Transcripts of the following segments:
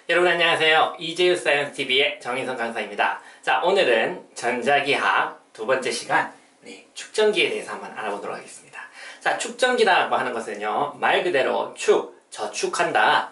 여러분 안녕하세요. 이재우 사이언스 TV의 정인성 강사입니다. 자, 오늘은 전자기학 두 번째 시간 축전기에 대해서 한번 알아보도록 하겠습니다. 자, 축전기라고 하는 것은요, 말 그대로 저축한다,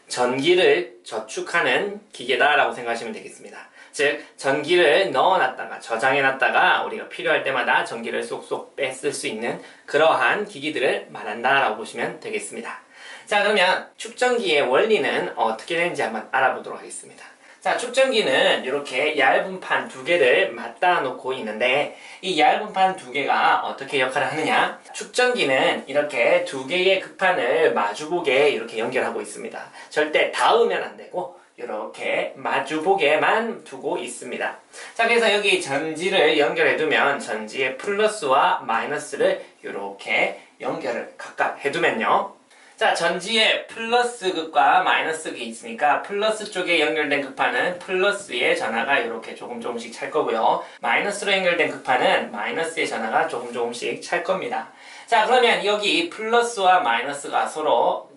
전기를 저축하는 기계다라고 생각하시면 되겠습니다. 즉, 전기를 넣어놨다가 저장해놨다가 우리가 필요할 때마다 전기를 쏙쏙 뺐을 수 있는 그러한 기기들을 말한다라고 보시면 되겠습니다. 자, 그러면 축전기의 원리는 어떻게 되는지 한번 알아보도록 하겠습니다. 자, 축전기는 이렇게 얇은 판 두 개를 맞닿아 놓고 있는데, 이 얇은 판 두 개가 어떻게 역할을 하느냐? 축전기는 이렇게 두 개의 극판을 마주보게 이렇게 연결하고 있습니다. 절대 닿으면 안 되고 이렇게 마주보게만 두고 있습니다. 자, 그래서 여기 전지를 연결해 두면 전지의 플러스와 마이너스를 이렇게 연결을 각각 해두면요, 자, 전지에 플러스 극과 마이너스 극이 있으니까 플러스 쪽에 연결된 극판은 플러스의 전하가 이렇게 조금씩 찰 거고요. 마이너스로 연결된 극판은 마이너스의 전하가 조금씩 찰 겁니다. 자, 그러면 여기 플러스와 마이너스가 서로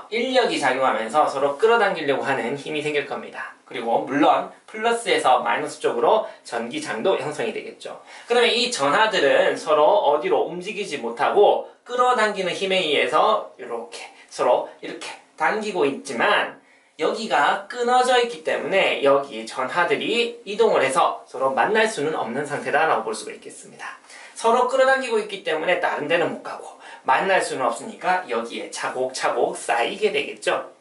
인력이 작용하면서 서로 끌어당기려고 하는 힘이 생길 겁니다. 그리고 물론 플러스에서 마이너스 쪽으로 전기장도 형성이 되겠죠. 그러면 이 전하들은 서로 어디로 움직이지 못하고 끌어당기는 힘에 의해서 이렇게 서로 이렇게 당기고 있지만, 여기가 끊어져 있기 때문에 여기 전하들이 이동을 해서 서로 만날 수는 없는 상태다라고 볼 수가 있겠습니다. 서로 끌어당기고 있기 때문에 다른 데는 못 가고 만날 수는 없으니까 여기에 차곡차곡 쌓이게 되겠죠.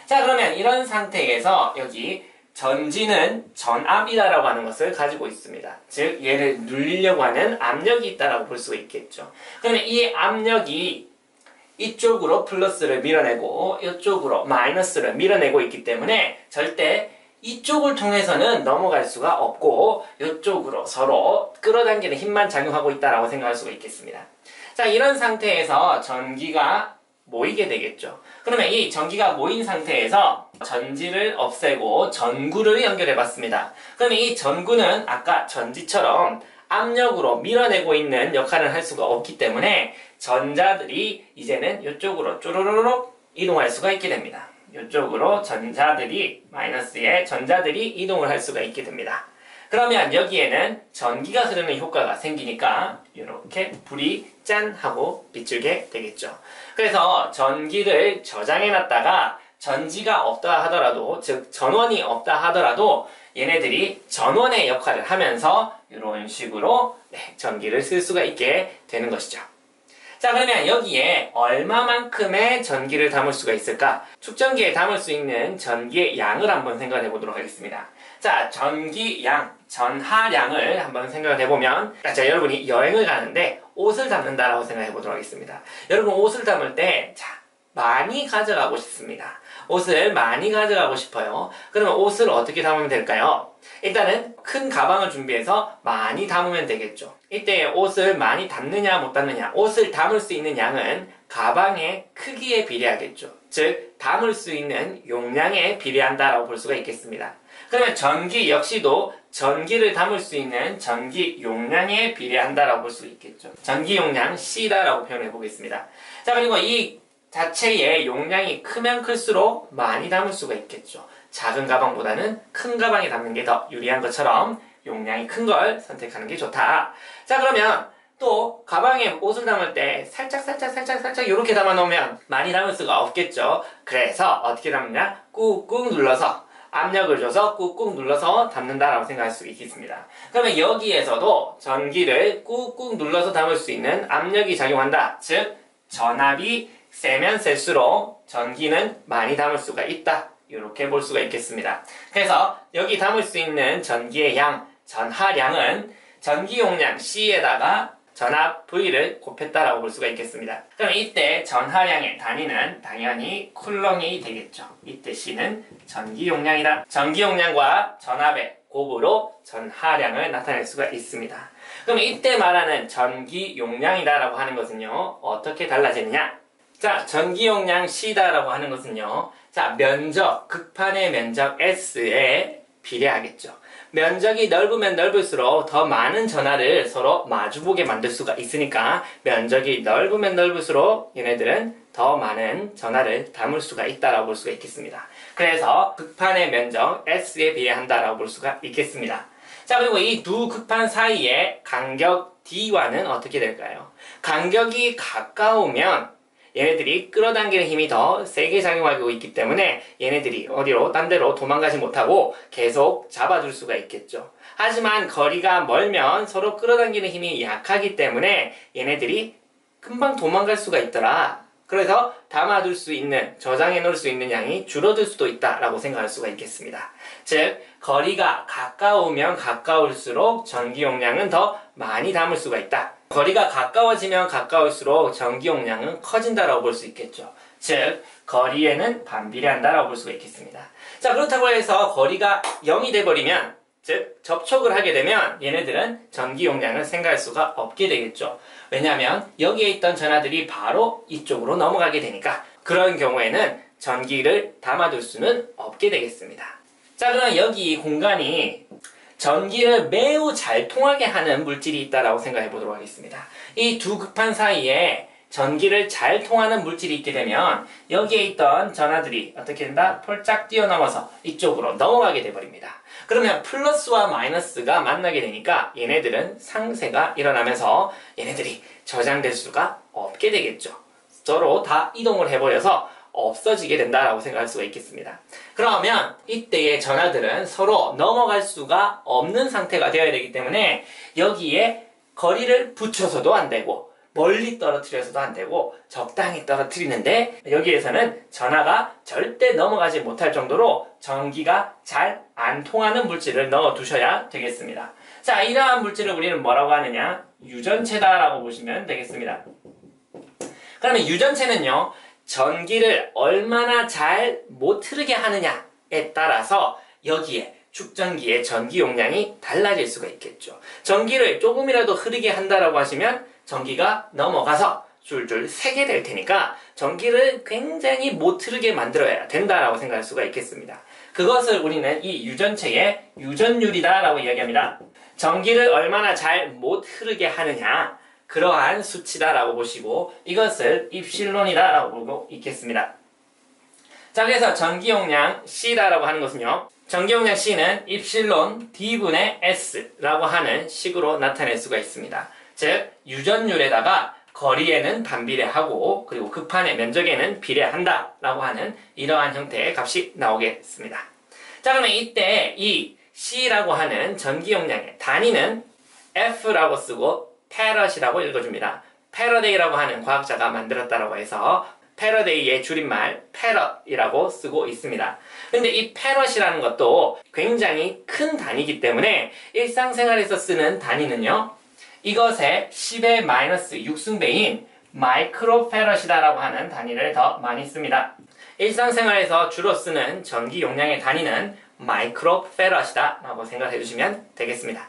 자, 그러면 이런 상태에서 여기 전지는 전압이다라고 하는 것을 가지고 있습니다. 즉, 얘를 눌리려고 하는 압력이 있다라고 볼 수가 있겠죠. 그러면 이 압력이 이쪽으로 플러스를 밀어내고 이쪽으로 마이너스를 밀어내고 있기 때문에 절대 이쪽을 통해서는 넘어갈 수가 없고 이쪽으로 서로 끌어당기는 힘만 작용하고 있다라고 생각할 수가 있겠습니다. 자, 이런 상태에서 전기가 모이게 되겠죠. 그러면 이 전기가 모인 상태에서 전지를 없애고 전구를 연결해 봤습니다. 그러면 이 전구는 아까 전지처럼 압력으로 밀어내고 있는 역할을 할 수가 없기 때문에 전자들이 이제는 이쪽으로 쪼르르륵 이동할 수가 있게 됩니다. 이쪽으로 마이너스의 전자들이 이동을 할 수가 있게 됩니다. 그러면 여기에는 전기가 흐르는 효과가 생기니까 이렇게 불이 짠 하고 비추게 되겠죠. 그래서 전기를 저장해 놨다가 전지가 없다 하더라도, 즉 전원이 없다 하더라도 얘네들이 전원의 역할을 하면서 이런 식으로 전기를 쓸 수가 있게 되는 것이죠. 자, 그러면 여기에 얼마만큼의 전기를 담을 수가 있을까? 축전기에 담을 수 있는 전기의 양을 한번 생각해 보도록 하겠습니다. 자, 전하량을 한번 생각을 해보면, 자, 여러분이 여행을 가는데 옷을 담는다라고 생각해 보도록 하겠습니다. 여러분 옷을 담을 때, 많이 가져가고 싶습니다. 옷을 많이 가져가고 싶어요. 그러면 옷을 어떻게 담으면 될까요? 일단은 큰 가방을 준비해서 많이 담으면 되겠죠. 이때 옷을 많이 담느냐 못 담느냐, 옷을 담을 수 있는 양은 가방의 크기에 비례하겠죠. 즉, 담을 수 있는 용량에 비례한다라고 볼 수가 있겠습니다. 그러면 전기 역시도 전기를 담을 수 있는 전기 용량에 비례한다라고 볼 수 있겠죠. 전기 용량 C다라고 표현해 보겠습니다. 자, 그리고 이 자체의 용량이 크면 클수록 많이 담을 수가 있겠죠. 작은 가방보다는 큰 가방에 담는 게 더 유리한 것처럼 용량이 큰 걸 선택하는 게 좋다. 자, 그러면 또 가방에 옷을 담을 때 살짝 이렇게 담아 놓으면 많이 담을 수가 없겠죠. 그래서 어떻게 담느냐? 꾹꾹 눌러서, 압력을 줘서 꾹꾹 눌러서 담는다라고 생각할 수 있겠습니다. 그러면 여기에서도 전기를 꾹꾹 눌러서 담을 수 있는 압력이 작용한다. 즉, 전압이 세면 셀수록 전기는 많이 담을 수가 있다. 이렇게 볼 수가 있겠습니다. 그래서 여기 담을 수 있는 전기의 양, 전하량은 전기 용량 C에다가 전압 V를 곱했다라고 볼 수가 있겠습니다. 그럼 이때 전하량의 단위는 당연히 쿨럼이 되겠죠. 이때 C는 전기 용량이다. 전기 용량과 전압의 곱으로 전하량을 나타낼 수가 있습니다. 그럼 이때 말하는 전기 용량이다라고 하는 것은요, 어떻게 달라지느냐? 자, 전기 용량 C다라고 하는 것은요, 자, 면적, 극판의 면적 S에 비례하겠죠. 면적이 넓으면 넓을수록 더 많은 전하를 서로 마주보게 만들 수가 있으니까 면적이 넓으면 넓을수록 얘네들은 더 많은 전하를 담을 수가 있다라고 볼 수가 있겠습니다. 그래서 극판의 면적 S에 비례한다라고 볼 수가 있겠습니다. 자, 그리고 이 두 극판 사이의 간격 D와는 어떻게 될까요? 간격이 가까우면 얘네들이 끌어당기는 힘이 더 세게 작용하고 있기 때문에 얘네들이 어디로 딴 데로 도망가지 못하고 계속 잡아줄 수가 있겠죠. 하지만 거리가 멀면 서로 끌어당기는 힘이 약하기 때문에 얘네들이 금방 도망갈 수가 있더라. 그래서 담아둘 수 있는, 저장해 놓을 수 있는 양이 줄어들 수도 있다라고 생각할 수가 있겠습니다. 즉, 거리가 가까우면 가까울수록 전기 용량은 더 많이 담을 수가 있다. 거리가 가까워지면 가까울수록 전기 용량은 커진다라고 볼 수 있겠죠. 즉, 거리에는 반비례한다라고 볼 수가 있겠습니다. 자, 그렇다고 해서 거리가 0이 돼버리면, 즉, 접촉을 하게 되면 얘네들은 전기 용량을 생각할 수가 없게 되겠죠. 왜냐하면 여기에 있던 전하들이 바로 이쪽으로 넘어가게 되니까 그런 경우에는 전기를 담아둘 수는 없게 되겠습니다. 자, 그럼 여기 공간이 전기를 매우 잘 통하게 하는 물질이 있다라고 생각해 보도록 하겠습니다. 이 두 극판 사이에 전기를 잘 통하는 물질이 있게 되면 여기에 있던 전하들이 어떻게 된다? 폴짝 뛰어넘어서 이쪽으로 넘어가게 돼버립니다. 그러면 플러스와 마이너스가 만나게 되니까 얘네들은 상쇄가 일어나면서 얘네들이 저장될 수가 없게 되겠죠. 서로 다 이동을 해버려서 없어지게 된다라고 생각할 수가 있겠습니다. 그러면 이때의 전하들은 서로 넘어갈 수가 없는 상태가 되어야 되기 때문에 여기에 거리를 붙여서도 안 되고 멀리 떨어뜨려서도 안 되고 적당히 떨어뜨리는데 여기에서는 전하가 절대 넘어가지 못할 정도로 전기가 잘 안 통하는 물질을 넣어 두셔야 되겠습니다. 자, 이러한 물질을 우리는 뭐라고 하느냐? 유전체다라고 보시면 되겠습니다. 그러면 유전체는요, 전기를 얼마나 잘 못 흐르게 하느냐에 따라서 여기에 축전기의 전기 용량이 달라질 수가 있겠죠. 전기를 조금이라도 흐르게 한다라고 하시면 전기가 넘어가서 줄줄 새게 될 테니까 전기를 굉장히 못 흐르게 만들어야 된다라고 생각할 수가 있겠습니다. 그것을 우리는 이 유전체의 유전율이다라고 이야기합니다. 전기를 얼마나 잘 못 흐르게 하느냐, 그러한 수치다라고 보시고 이것을 입실론이다라고 보고 있겠습니다. 자, 그래서 전기 용량 C다라고 하는 것은요, 전기 용량 C는 입실론 D분의 S라고 하는 식으로 나타낼 수가 있습니다. 즉, 유전율에다가 거리에는 반비례하고 그리고 극판의 면적에는 비례한다 라고 하는 이러한 형태의 값이 나오겠습니다. 자, 그러면 이때 이 C라고 하는 전기 용량의 단위는 F라고 쓰고 패럿이라고 읽어줍니다. 패러데이라고 하는 과학자가 만들었다고 해서 패러데이의 줄임말 패럿이라고 쓰고 있습니다. 근데 이 패럿이라는 것도 굉장히 큰 단위이기 때문에 일상생활에서 쓰는 단위는요, 이것의 10의 마이너스 6승배인 마이크로패럿이다라고 하는 단위를 더 많이 씁니다. 일상생활에서 주로 쓰는 전기 용량의 단위는 마이크로패럿이다 라고 생각해 주시면 되겠습니다.